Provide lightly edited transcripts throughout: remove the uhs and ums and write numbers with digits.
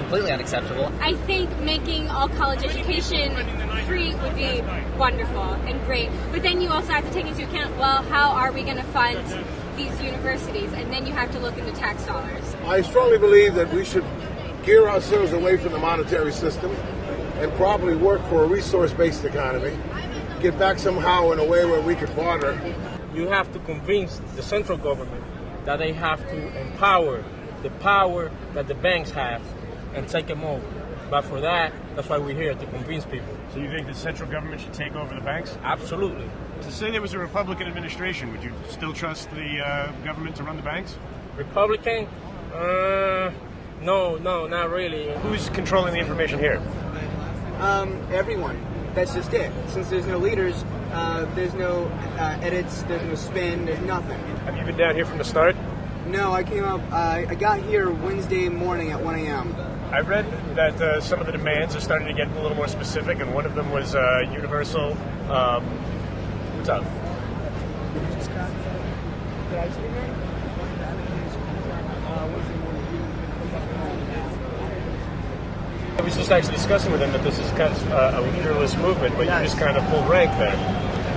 completely unacceptable. I think making all college education free would be wonderful and great. But then you also have to take into account, well, how are we going to fund these universities? And then you have to look into tax dollars. I strongly believe that we should gear ourselves away from the monetary system and probably work for a resource-based economy, get back somehow in a way where we can barter. You have to convince the central government that they have to empower the power that the banks have and take them over. But for that, that's why we're here, to convince people. So you think the central government should take over the banks? Absolutely. To say there was a Republican administration, would you still trust the government to run the banks? Republican? No, not really. Who's controlling the information here? Everyone. That's just it. Since there's no leaders, there's no edits, there's no spin, there's nothing. Have you been down here from the start? No, I came up, I got here Wednesday morning at 1 a.m. I read that some of the demands are starting to get a little more specific, and one of them was universal. What's up? I was just actually discussing with him that this is kind of a leaderless movement, but you just kind of pulled rank there.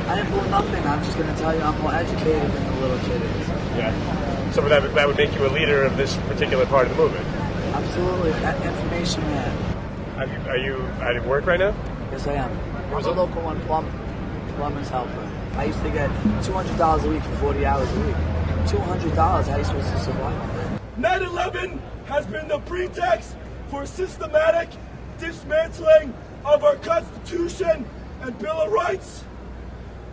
I didn't pull nothing. I'm just going to tell you I'm more educated than the little kid is. Yeah. So that would make you a leader of this particular part of the movement? Absolutely. Information man. Are you at work right now? Yes, I am. I'm a local one, plumber's helper. I used to get $200 a week for 40 hours a week. $200, how are you supposed to survive on that? 9/11 has been the pretext for systematic dismantling of our Constitution and Bill of Rights.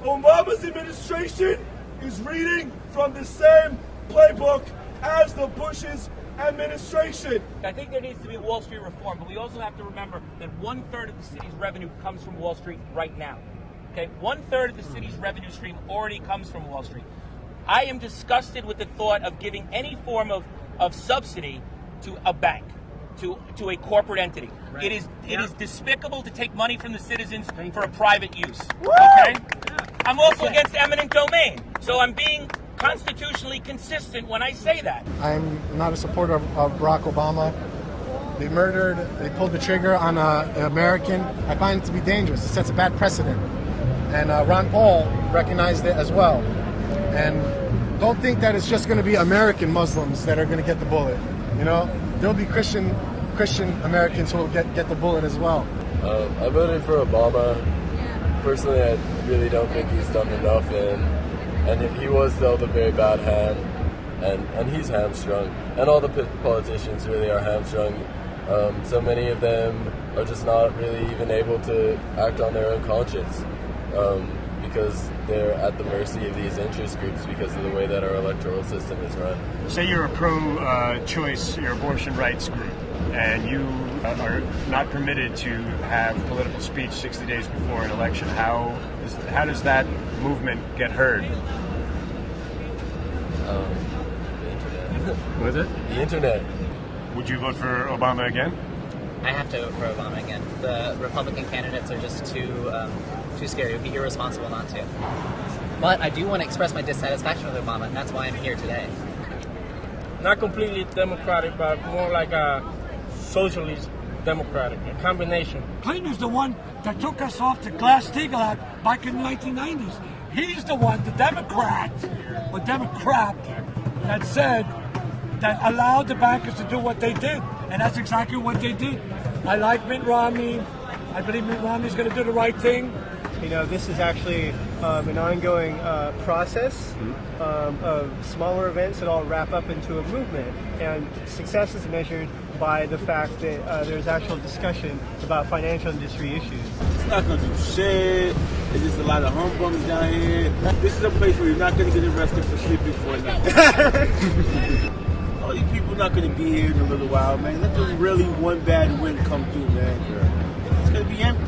Obama's administration is reading from the same playbook as the Bush's administration. I think there needs to be Wall Street reform, but we also have to remember that 1/3 of the city's revenue comes from Wall Street right now. Okay, 1/3 of the city's revenue stream already comes from Wall Street. I am disgusted with the thought of giving any form of subsidy to a bank, to a corporate entity. Right. It is despicable to take money from the citizens for a private use. Woo! Okay? I'm also against eminent domain, so I'm being constitutionally consistent when I say that. I'm not a supporter of Barack Obama. They pulled the trigger on an American. I find it to be dangerous. It sets a bad precedent. And Ron Paul recognized it as well. And don't think that it's just going to be American Muslims that are going to get the bullet. You know, there'll be Christian Americans who will get the bullet as well. I voted for Obama. Personally, I really don't think he's done enough, and he was dealt a very bad hand, and he's hamstrung. And all the politicians really are hamstrung. So many of them are just not really even able to act on their own conscience. Because they're at the mercy of these interest groups because of the way that our electoral system is run. Say you're a pro-choice, your abortion rights group, and you are not permitted to have political speech 60 days before an election. How does that movement get heard? The internet. What is it? The internet. Would you vote for Obama again? I have to vote for Obama again. The Republican candidates are just too scary. It would be irresponsible not to. But I do want to express my dissatisfaction with Obama, and that's why I'm here today. Not completely democratic, but more like a socialist democratic, a combination. Clinton is the one that took us off the Glass-Steagall Act back in the 1990s. He's the one, the Democrat, that said, that allowed the bankers to do what they did. And that's exactly what they did. I like Mitt Romney. I believe Mitt Romney's going to do the right thing. You know, this is actually an ongoing process of smaller events that all wrap up into a movement. And success is measured by the fact that there's actual discussion about financial industry issues. It's not going to do shit. There's just a lot of humbugs down here. This is a place where you're not going to get arrested for sleeping for a night. All you people not going to be here in a little while, man. Let the really one bad win come through, man. It's going to be empty.